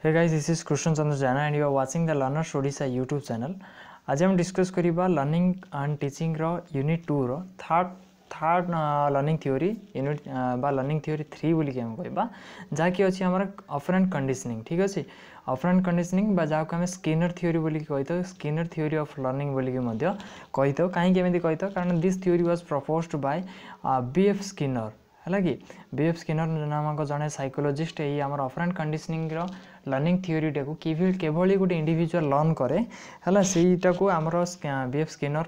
Hey guys, this is Krishnan Chandra Jana and you are watching the Learners Odisha YouTube channel. आज हम discuss करिबा learning and teaching रो unit 2 रो third learning theory unit बा learning theory 3 बोली के हम कहबा जाकी अछि हमर ऑपरेंट कंडीशनिंग। ठीक अछि, ऑपरेंट कंडीशनिंग बा जाको हम स्किनर थ्योरी बोली के कहतो, स्किनर थ्योरी ऑफ लर्निंग बोली के मध्य कहतो। काहे के एमिति कहतो कारण this theory was proposed by BF Skinner. है कि बीएफ स्किनर नामक जड़े साइकोलोजिस्ट यही आम ऑपरेंट कंडीशनिंग लर्निंग थ्योरी टाक केवल गोटे इंडिविजुअल लर्न करे है सेटा को आमर बीएफ स्किनर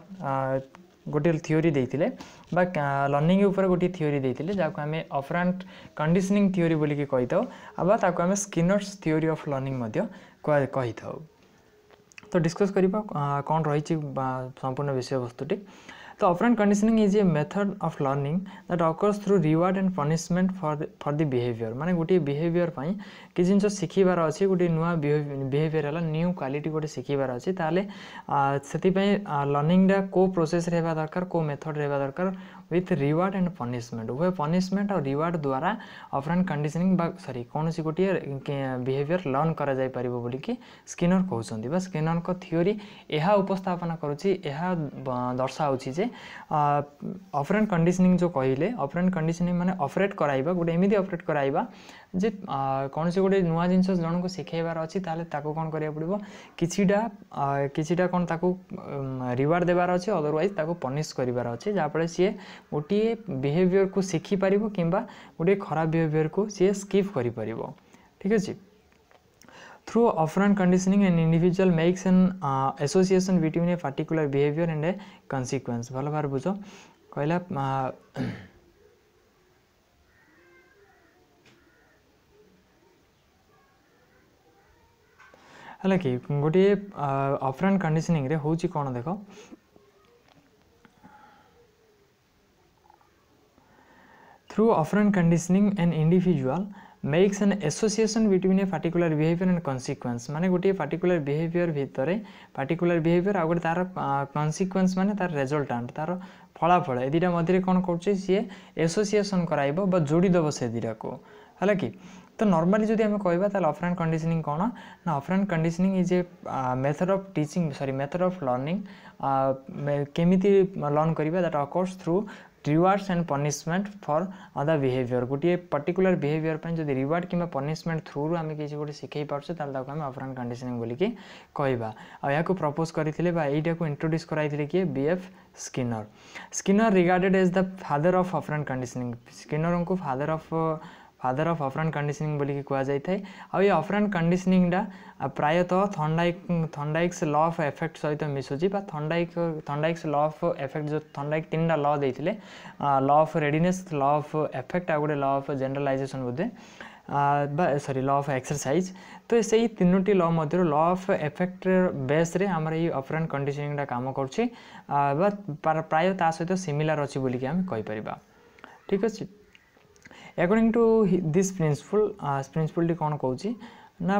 गोटे थ्योरी देते बा लर्निंग ऊपर गोटे थ्योरी देते जहाँ आम ऑपरेंट कंडीशनिंग थ्योरी बोली के कही था आम स्किनर्स थ्योरी ऑफ लर्निंग कही था। तो डिस्कस करबा कौन रही संपूर्ण विषय वस्तुटी। तो operant conditioning is a method of learning that occurs through reward and punishment for the behaviour. माने गोटे बिहेवियर पई कि जिनस शिखिबार अछि, गोटे नुआ बिहेवियर हला न्यू क्वालिटी गोटे शिखिबार अछि, ताले सेति पई लर्निंग डा को प्रोसेस रहबा दरकार, को मेथड रहबा दरकार विथ रिवार्ड एंड पनिशमेंट। उभय पनिशमेंट और रिवार्ड द्वारा ऑपरेंट कंडीशनिंग बा सॉरी कौन सी गोटे बिहेवियर लर्न करा जाय परिबो बोली कि स्किनर कहउछंदी बा स्किनर को थ्योरी एहा उपस्थापन करूची, एहा दर्शाउची जे ऑपरेंट कंडीशनिंग जो कहले ऑपरेंट कंडीशनिंग माने ऑपरेट कराइबा गोटे एमिति ऑपरेट कराइबा जे कौन से गोटे नुआ जिनस जन को शिखेबार अछि ताले ताको कोन करिया पड़िबो किछिटा कोन ताको रिवार्ड देबार अछि, अदरवाइज ताको पनिश करिबार अछि जा पळे सी गोटे बिहेवियर को शिखि पारिबो किंबा गोटे खराब बिहेवियर को सी स्किप करि पारिबो। ठीक अछि। Through operant conditioning, an individual makes an association between a particular behavior and a consequence. भल बार बुझो कहला हला कि गोटे ऑपरेंट कंडीशनिंग रे होची कोन देखो through operant conditioning an individual makes an association between a particular behavior and consequence। माने गोटे particular behavior भितरे particular behavior आ गोटे तार consequence माने तार resultant तार फलाफल ए दिटा मध्य कोन करछे सी एसोसिएशन कराइबो बा जोड़ी दबो से दिटा को हला कि। तो नॉर्मली जदि हम कहबा ताल ऑपरेंट कंडीशनिंग कोन ना operant conditioning is a method of teaching sorry method of learning केमिति लर्न करिबा that occurs through rewards and punishment for other behaviour. गोटे पर्टिकुलर बिहेवियर पे जब रिवार्ड किंबा पनिशमेंट थ्रू आम किसी गोटे शिखई पार्छे ताल ताको हम ऑपरेंट कंडीशनिंग बोली कि कहबा। आ या को प्रपोज करथिले बा एटा को इंट्रोड्यूस कराइथिले कि BF Skinner. Skinner regarded as the father of operant conditioning. Skinner को फादर ऑफ ऑपरेंट कंडीशनिंग बोली कि कहा जाय थाए। आ ये ऑपरेंट कंडीशनिंग डा प्रायतः थॉर्नडाइक्स लॉ ऑफ इफेक्ट सहित मिसुची बा थॉर्नडाइक्स लॉ ऑफ इफेक्ट जो थॉर्नडाइक तीनटा लॉ देथिले law of readiness, law of effect आ गोटे लॉ ऑफ जनरलाइजेशन बोधे बा सॉरी लॉ ऑफ एक्सरसाइज। तो से तीनोटी लॉ मध्य लॉ ऑफ इफेक्ट बेस रे हमर ये ऑपरेंट कंडीशनिंग डा काम करछि बा प्राय ता सहित सिमिलर अछि बोली कि हम कहि परिबा। ठीक अछि। According to this principle T कौन कहूँ ना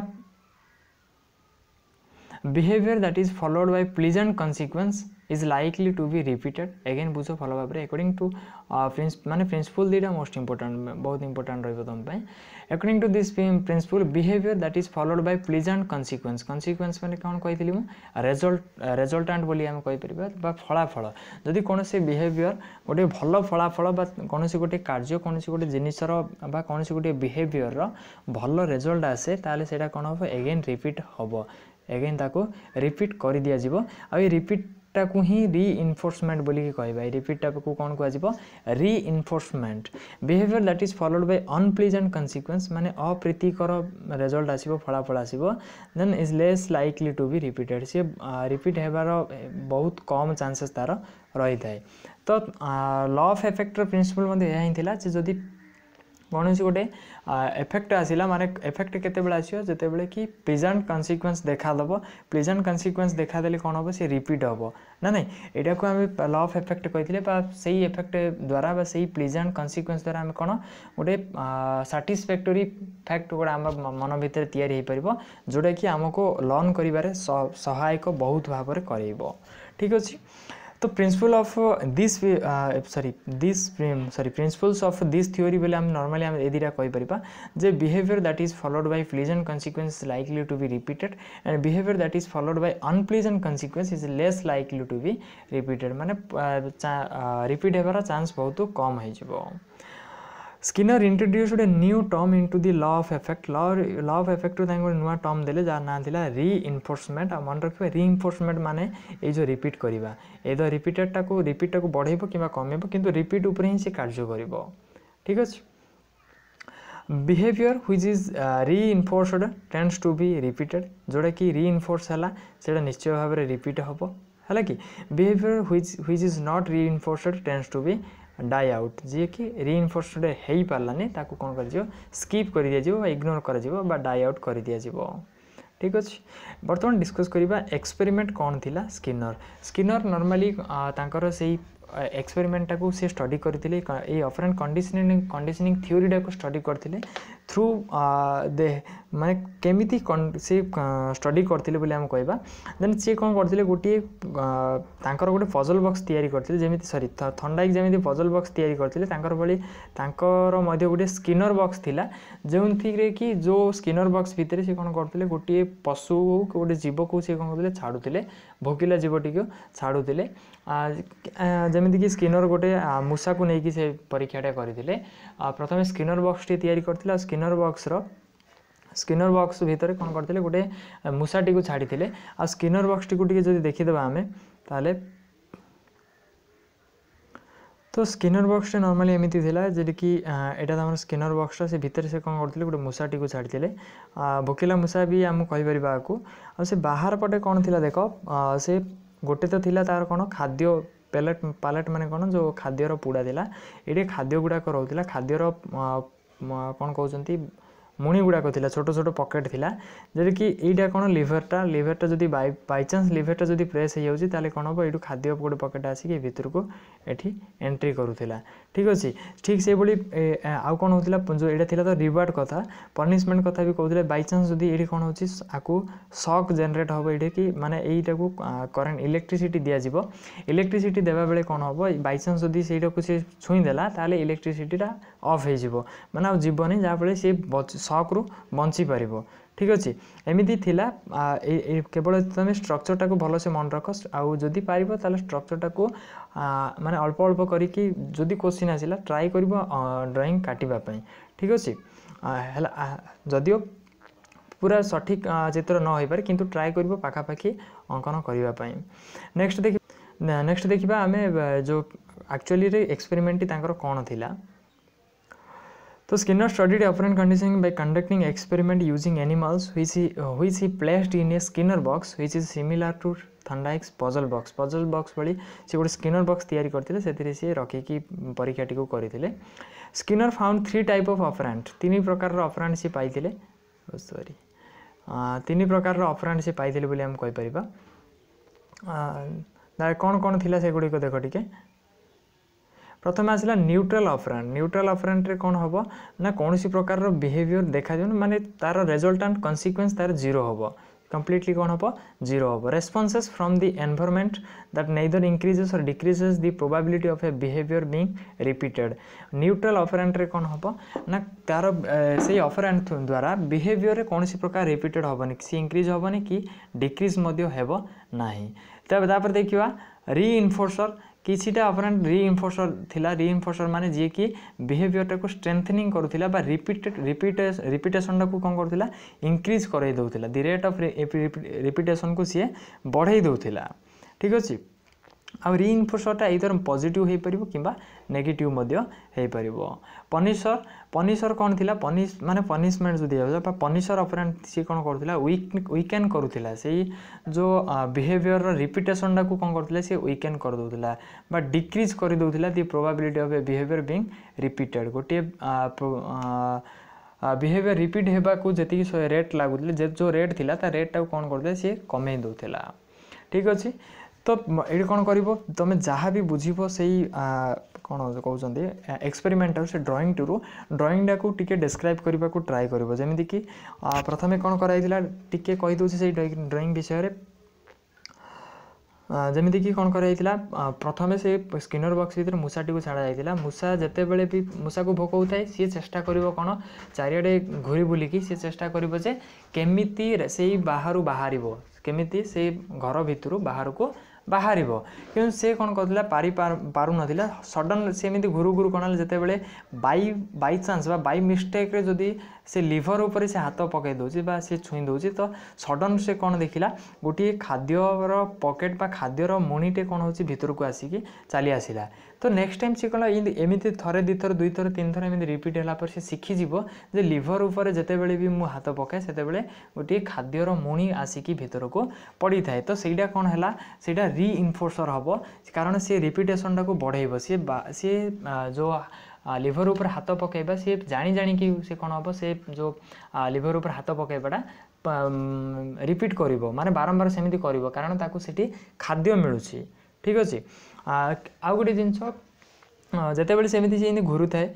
behavior that is followed by pleasant consequence is likely to be repeated। again बुझो फॉलो भाव according to माने प्रिंसिपल दीटा मोस्ट इंपोर्टेंट बहुत इंपोर्टेंट रहिबो तुम पे। according to this principle behavior that is followed by pleasant consequence माने कौन कहितली मु resultant बोली हम कहि परिबा बा फलाफल। जदि कोन से बिहेवियर गोटे भलो फलाफल बा कोन से गोटे कार्य कोन से गोटे जिनिसर बा कोन से गोटे बिहेवियर रो भलो रिजल्ट आसे ताले सेटा कोन हो अगेन रिपीट होबो, अगेन ताको रिपीट कर दिया जिवो। आ ये रिपीट को ही रीइंफोर्समेंट बोली कि कहबा। रिपीट को कौन कह जिवो reinforcement. Behaviour that is followed by unpleasant consequence माने अप्रीतिकर रिजल्ट आसीबो फलाफल आसीबो then is less likely to be repeated. से रिपीट हेबार बहुत कम चांसेस तार रही थाए। तो लॉ ऑफ इफेक्ट प्रिंसिपल मध्ये यही थिला जे जदी कौन सी गोटे इफेक्ट आसिला माने इफेक्ट केते बेला आसियो जते बेले कि प्लीजेंट consequence देखा दबो। प्लीजेंट consequence देखा देले कोन होबो से रिपीट होबो ना नहीं। एटा को हम लॉ ऑफ इफेक्ट कहिथिले बा सेही इफेक्ट द्वारा बा सेही प्लीजेंट consequence द्वारा हम कोन गोटे सैटिस्फैक्टरी फैक्ट गोटे हम मन भीतर तयारी हे परिबो जोटा कि हमको लर्न करिवारे सहायक बहुत भाबरे करैबो। ठीक अछि। तो principle of this principles of this theory बोले हम नॉर्मली हम ए दुटा कहि परिबा जे behaviour that is followed by pleasant consequence is likely to be repeated and behavior that is followed by unpleasant consequence is less likely to be repeated माने repeat हेबार चांस बहुत कम है जिवो Skinner introduced a new term into the law of effect law of effect रो तांको नुवा term देले जा ना थिला रीइन्फोर्समेंट आ मन रखबे रीइन्फोर्समेंट माने ए जो रिपीट करबा ए द रिपीट को बढ़ाइबो किबा कमेबो किंतु रिपीट ऊपर ही से कार्य करबो ठीक अछि behaviour which is reinforced tends to be repeated जोड़ा कि रीइन्फोर्स हला सेटा निश्चय भाव रे रिपीट हबो हला कि behaviour which is not reinforced tends to be die out जी कि रीइन्फोर्सड है पारानी ताको कौन कर स्कीप कर दिया जिवो इग्नोर कर जिवो बा डाई आउट कर दिया जिवो ठीक अच्छे बर्तमान डिस्कस करबा एक्सपेरिमेंट कौन थिला स्किनर नॉर्मली तांकर से एक्सपेरिमेंट टाको से स्टडी करथिले ए ऑपरेंट कंडीशनिंग थ्योरी टाको स्टडी करथिले थ्रू दे माने केमिति से स्टडी करथिले बोले हम कहबा देन से कोन करथिले गोटी तांकर गोटे पजल बॉक्स तयारी करथिले जेमिति सॉरी थंडाइक जेमिति पजल बॉक्स तयारी करथिले तांकर बली तांकर मध्ये गोटे स्किनर बॉक्स थिला जेउंथि रे कि जो स्किनर बॉक्स भितरे से कोन करथिले गोटी पशु गोटे जीव को से कोन करथिले छाडुथिले भोकिला जीवटी को छाडुथिले जमिति कि स्किनर गोटे मूषा को नहीं कि से परीक्षाटा करथिले प्रथमे स्किनर बॉक्स टी तयारी करथिला स्किनर बॉक्स भितर कौन करथिले गोटे मूषाटी को छाड़ी आ स्किनर बॉक्स टी को टिके जदि देखिदेबा आमे ताले तो स्किनर बॉक्स टे नॉर्मली एमिति थिला जे कि एटा हमर स्किनर बॉक्स से भितर से कौन करथिले गोटे मूषाटी को छाड़ी भोकिला मूषा भी हम कहि परिबा को आ से बाहर पटे कौन थिला देखो से गोटे तो थिला तार कौन खाद्य पालेट माने कौन जो खाद्यर पुड़ा थिला एटे खाद्य गुड़ाक रोला खाद्यर कौन कहते मुणी गुड़ाक थिला छोट छोट पकेट थिला जे कि एटा कौन लिभरटा जदि बाय चांस लिभरटा जदि प्रेस हो जाउची ताले कौन हो एटू खाद्य गोटे पकेट आसिक भितर को एठी एंट्री करूथिला ठीक अछि ठीक से बड़ी आउ कौन होतिला जो एटा थिला तो रिवार्ड कथा पनिशमेंट कथा भी कहउथिले बाय चांस जदि एठी कौन होची आकू शॉक जनरेट होबो एठी कि माने एटा को करंट इलेक्ट्रिसिटी दिया जिवो इलेक्ट्रिसिटी देबा बेले कौन होबो बाय चांस जदि सेटा को से छुई देला ताले इलेक्ट्रिसिटीटा ऑफ हे जिवो माने आ जीवनी जा बेले से शॉक रु बंची पारिबो ठीक अच्छे एमती थिला केवल तुम स्ट्रक्चर टाको भल से मन रख आउ जदि पारिबो ताले स्ट्रक्चर टाको माने अल्प अल्प करिकी जदि क्वेश्चन आसिला ट्राई करिबो ड्राइंग काटिबा पई ठीक अच्छे हला जदियो पूरा सठिक चित्र न होई पारे किंतु ट्राई करिबो पाखा पाखी अंकन करिबा पई नेक्स्ट देखिबा आमे जो एक्चुअली रे एक्सपेरिमेंट तांकर कोन थिला तो Skinner studied operant conditioning by conducting experiment using animals which he placed in a Skinner box which is similar to Thorndike's puzzle box भली से गोटे Skinner box तैयारी करथिले सेतिरे से रखी की परीक्षाटी को करथिले Skinner found 3 type of operant तीन प्रकार रो ऑपरेंट से पाइथिले सॉरी तीन प्रकार रो ऑपरेंट से पाइथिले बोली हम कहि परिबा कौन कौन थिला से गुडी को देखो ठीक है प्रथम आसला न्यूट्रल ऑपरेंट रे कौन हम ना कौन सी प्रकार रो बिहेवियर देखा जाए माने तार रिजल्टेंट कन्सिक्वेंस तार जीरो हम कंप्लीटली कौन हम जीरो हम responses from the environment that neither increases और decreases the probability of a behaviour being repeated neutral operant रे कौन हम ना तार से ऑपरेंट द्वारा बिहेवियर रे कौन सी प्रकार रिपीटेड होबनी सी इंक्रीज होबनी कि डिक्रीज मध्य हेबो नाही तब तापर देखिबा रीइन्फोर्सर किछिटा ऑपरेंट रीइन्फोर्सर थिला रीइन्फोर्सर माने जे कि बिहेवियर टाको स्ट्रेंथनिंग करूथिला बा रिपीटेशन टाको कोन करूथिला इंक्रीज करै दउथिला द रेट ऑफ रिपीटेशन को सी बढ़ाई दउथिला ठीक अछि आ रीइन्फोर्सरटा इधर पॉजिटिव हे परिबो किबा नेगेटिव मध्य हे परिबो पनिशर कौन थिला माने पनिशमेंट जो दिया बा पनिशर ऑपरेंट सी कोन करथिला वीकेन करूथिला से जो बिहेवियर रिपीटेशन को कोन करथिला से वीकेन कर दउथिला बा डिक्रीज कर दउथिला the probability of a behaviour being repeated गोटे बिहेवियर रिपीट हेबा को जति रेट लागुथिले जो रेट थिला ता रेट टा कोन करथिला से कमे दउथिला ठीक अछि तो ये कौन कर तुम जहाँ भी बुझीब से कौन कहते एक्सपेरिमेंट से ड्राइंग टू ड्राइंग टाक टे डिस्क्राइब करने को ट्राए कर जमीती कि प्रथमे कौन कराइला टे कहीदे से ड्राइंग विषय जमीती कि कौन कर प्रथम से स्किनर बॉक्स भीतर मूसाटी को छाड़ा जाता मूसा जिते बड़े भी मूसा को भोक होता है सी चेष्टा कर कौन चारिड़े घूरी बुलिकी सी चेष्टा कर केमी से बाहर बाहर केमी से घर भितर बाहर को बाहर कि से कौन कर पारू ना सडन सेमती घुरु घुरु कौन जिते बड़े बाई चान्स बाई मिस्टेक जदि से लिभर उपर से हाथ पकई दूसरी से छुई दूसरी तो सडन से कौन देखला गोटे खाद्यर पकेट बा खाद्यर मुणीटे कौन हो भितर को आसिकी चली आसला तो नेक्स्ट टाइम सी कला एमती थे दुईथर दुईथर तीन थर एमती रिपीट है से शिखिज जे लिभर उपर जिते बड़े भी मु हाथ पकाए से गोटे खाद्यर मुणी आसिकी भितर को पड़ी थाए तो सहीटा कौन है सहीटा रीइनफोर्सर हम कारण से रिपीटेशन टाक बढ़ेब सी जो लिभर उपर हाथ पकईबा सी जानी जानी कि से कौन हम से जो लिभर उपर हाथ पकईबाटा रिपीट कर माने बारंबार सेमती कर कारण ताकू सेठी खाद्य मिलूँ ठीक अच्छे आउ गोटे जिनस जिते बड़े सेमती से घुरु थाए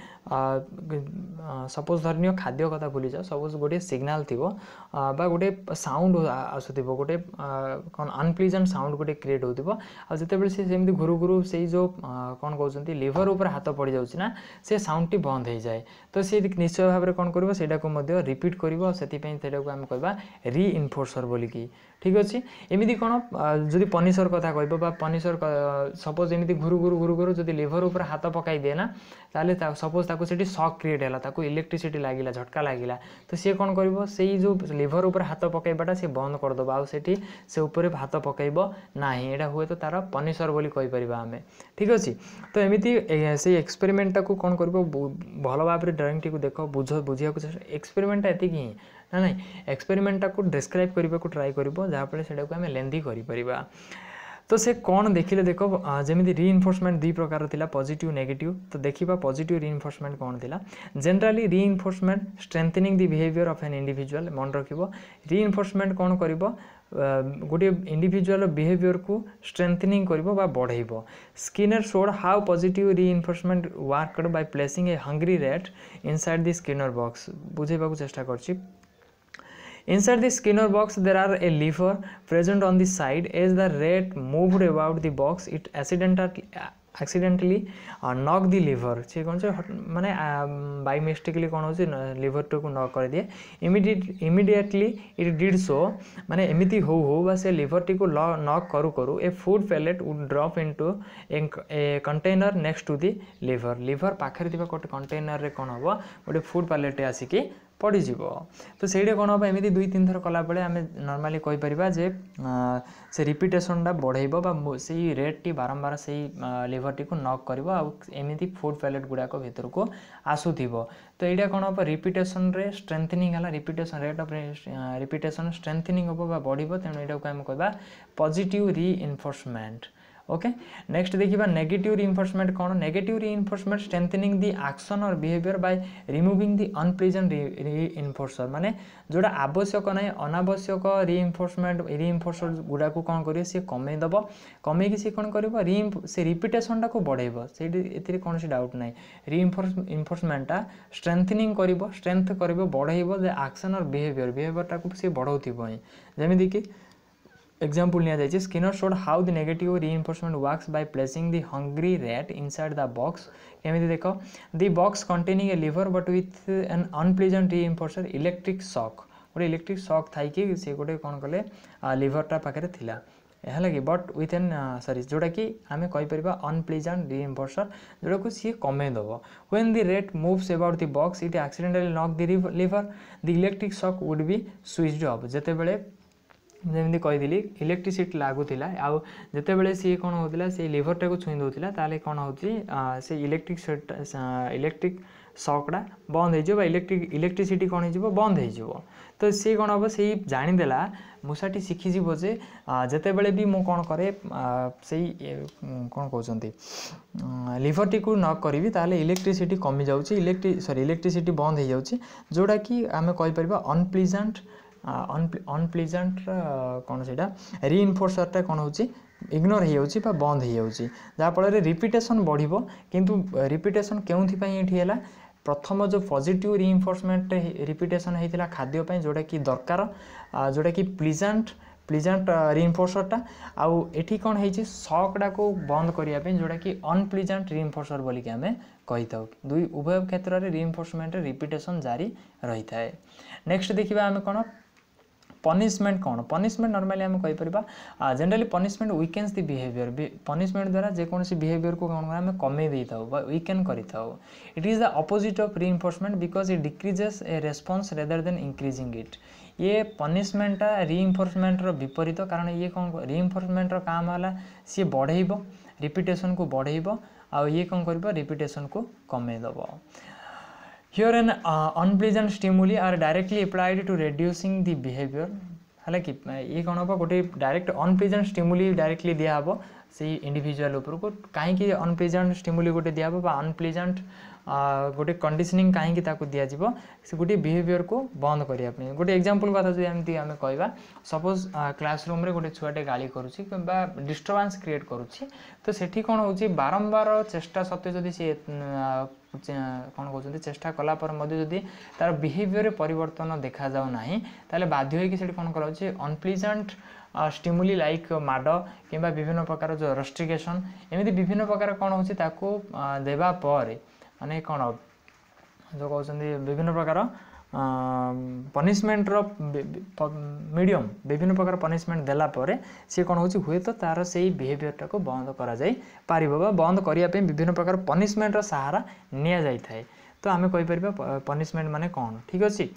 सपोज धरनीय खाद्य कथा भूली जाओ सपोज गोटे सिग्नाल थी बा गोटे साउंड आसुव गोटे कौन अनप्लीजेंट साउंड गोटे क्रिएट होते बड़े सेमती घुरु घुरु से जो कौन कहते लिभर उपर हाथ पड़ जाऊँ से साउंड टी बंद हो जाए तो सी निश्चय भाव में कौन कर रिपीट कर से आम कह रीइनफोर्सर बोलिकी ठीक अच्छे एमती कौन जदि पनिशर कथा कह पनिशर सपोज एमती घुरु घुरु घुरु घुरु जदि लिभर उपर हाथ पकई दिए ना ताले सपोज ताको सेठी शॉक क्रिएट है ताको इलेक्ट्रिसिटी लगिला झटका लगिला तो सी कौन कर जो लिभर उपर हाथ पकईबाटा सी बंद करदे आउ सेठी से ऊपर हाथ पकईब ना यहाँ हुए तो तार पनिशर बोली कहीपर आम ठीक अच्छे तो एमती से एक्सपेरिमेंट टाक कौन कर भल भाव में ड्राइंग टी देख बुझा चेष्टा एक्सपेरिमेंट एति ही ना ना एक्सपेरिमेंट टाक डिस्क्राइब करने को ट्राए कर जहाँफल से आम लेंदी कर तो से कौन देखिले देख जमी रीइनफोर्समेंट दुई प्रकार थिला पॉजिटिव नेगेटिव तो देखा पॉजिटिव रीइनफोर्समेंट कौन थिला generally reinforcement strengthening the behaviour of an individual मन रखिबो रीइनफोर्समेंट कौन करिबो गोटे इंडिविजुअल बिहेवियर को स्ट्रेंथनिंग करिबो बा बढ़ाइबो Skinner showed how positive reinforcement worked by placing a hungry rat inside the Skinner box बुझेबा चेष्टा करछि Inside the Skinner box, there are a lever present on the side. As the rat moved about the box, it accidentally knocked the lever. से कौन से माने by mistakenly कौन हो liver को नॉक कर दिए immediately it did so माने एमिति हो बा से लिवर टी को नॉक करू a food pellet would drop into a container next to the liver पाखरे थिबा कोटे कंटेनर रे कौन हो गोटे फूड पैलेट आसिकी पड़ीज तो से कौन हम एमती दुई तीन थर कला बेले आम नॉर्मली कहीपर जे से रिपीटेशनटा बढ़ेब से रेट टी बारंबार से लिवर टी को नॉक कर एमती फूड पैलेट गुड़ाक भीतर को आसुव तो यहाँ कौन हम रिपीटेशन रे स्ट्रेंथनिंग है repetition rate of repetition strengthening हम बढ़ तेणु यहाँ को आम कह पॉजिटिव रीइनफोर्समेंट ओके नेक्स्ट देखिए नेगेटिव रीइनफोर्समेंट कौन negative reinforcement strengthening the action or behaviour by removing the unpleasant reinforcer माने जोड़ा आवश्यक ना अनावश्यक रीइनफोर्सर गुड़ा को कौन करिए सी कमेदब कमेकी सी कौन कर से रिपीटेशन टाक बढ़ेब से कौन डाउट ना रीइनफोर्समेंटा स्ट्रेंथनिंग कर स्ट्रेंथ कर बढ़ेब एक्शन और बिहेवियर टाक सी बढ़ाऊब जमीदी कि एग्जाम्पल निया जाइए Skinner showed how the negative reinforcement works by placing the hungry rat inside the box केमिति देख the box containing a lever but with an unpleasant reinforcer electric shock गोटे electric shock थी कि सी गोटे कौन कले लिवरटा पाखे थिला है कि बट विथ एन सरी जोटा कि आम कहीपर अनप्लीजेंट रीइनफोर्सर जोटा को सी कमेदब when the rat moves about the box it accidentally knock the lever the electric shock would be switched off जेते बेले जमी कही इलेक्ट्रिसिटी लगुला आउ जिते बड़े सी कौन होता से लिवरटा को छुई दूसरा ताले कौन हो इलेक्ट्रिक शॉकटा बंद हो इलेक्ट्रिसिटी कौन हो बंद हो तो सी कौन हम से जानीदेला मूसाटी शिखिज जे जिते बड़े भी मु कौन करे से कौन कहते लिवर टी को नॉक करी ताले इलेक्ट्रिसिटी कमी जाऊँगी इलेक्ट्रिसिटी बंद हो जाऊँगी जोड़ा कि आम कहीपर अनप्लीजेंट अनप्लीजेंट कौन से रीइनफोर्सरटा कौन हो इग्नोर हो जाऊँगी बंद हो जाऊँगी जहाँफल रिपीटेशन बढ़ो किंतु रिपीटेशन के प्रथम जो पॉजिटिव रीइनफोर्समेंट रिपीटेशन होता खाद्यपाई जोटा कि दरकार जोटा कि प्लीजेंट रिइनफोर्सरटा आउ एठी कोन हेछि शॉकटा को बंद करिया पे जोटा कि अनप्लीजेंट रिइनफोर्सर बोली कि हमें कहि थाउ दुई उभय क्षेत्र रे रिइनफोर्समेंट रिपीटेशन जारी रही थाए। नेक्स्ट देखिबा हमें कोन पनिशमेंट कौन पनिशमेंट नॉर्मली आम कहीपर जनरली पनिशमेंट वीकेन्स दी बिहेवियर पनिशमेंट द्वारा जेकोसी बिहेवियर को कौन आम कमे दे था वीकेन कर it is the opposite of reinforcement because it decreases A response rather than increasing it ये पनिशमेंटा रीइंफोर्समेंट विपरीत कारण ये कौन रीइंफोर्समेंट काम है सी बढ़ेब रिपीटेशन को बढ़ेब आ ये कौन कर रिपीटेशन को कमेदब। Here an unpleasant stimuli are directly applied to reducing the behavior है कि ये कौन हम गोटे डायरेक्ट अनप्लीजेंट स्टिमुली डायरेक्टली दिया हम से इंडिविजुअल उपर को कहीं अनप्लीजेंट स्टिमुली गोटे दिया हम अनप्लीजेंट गोटे कंडीशनिंग कहीं दि जाव से गोटे बिहेवियर को बंद करने गोटे एग्जांपल कथा जो एमती आम कहवा सपोज क्लासरूम रे गोटे छुआटे गाली करुच्ची डिस्टर्बांस क्रिएट करुच्ची तो सेठी कौन हो बारंबार चेष्टा सत्वे जदि सी कौन कहते चेष्टा कलापर जदि तार बिहेवियर परिवर्तन देखा जाऊ ना ताले बाध्य होगी कौन कर अनप्लीजेंट स्टिमुली लाइक माड कि विभिन्न प्रकार जो रेस्ट्रिकेशन एमती विभिन्न प्रकार कौन हो देवा पर माने कौन जो कहते विभिन्न प्रकार पनिशमेंट मीडियम विभिन्न प्रकार पनिशमेंट देला परे सी कौन हो हुए तो तार से बिहेवियरटा को बंद करा जाई पारिबो बंद करने विभिन्न प्रकार पनिशमेंट सहारा निया जाई थाए तो आम कहीपर पनिशमेंट माने कौन ठीक अच्छे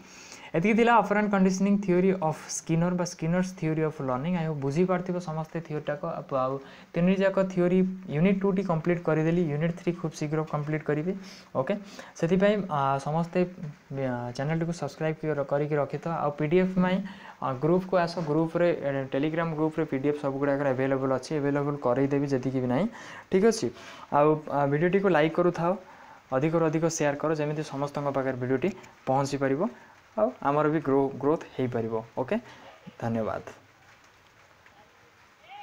एति थिला operant conditioning theory of Skinner बा स्किनर्स थ्योरी ऑफ लर्निंग आई बुझी पार्थिबो समस्त थ्योरीटा को आउ तीन जाक थ्योरी यूनिट 2 टी कंप्लीट करदेली यूनिट 3 खूब शीघ्र कंप्लीट करी ओके से समस्ते चैनल को सब्सक्राइब करके रखि था आ पीडीएफ में ग्रुप को आस ग्रुप रे टेलीग्राम ग्रुप रे पीडीएफ सब गुड़ा अवेलेबल अच्छी अवेलेबल करदेवी जी भी ना ठीक अच्छे आउ वीडियोटी को लाइक करू था अधिक शेयर कर जमी समस्त पाखे वीडियोटी पहुँची पार आमर भी ग्रोथ हो पार ओके धन्यवाद।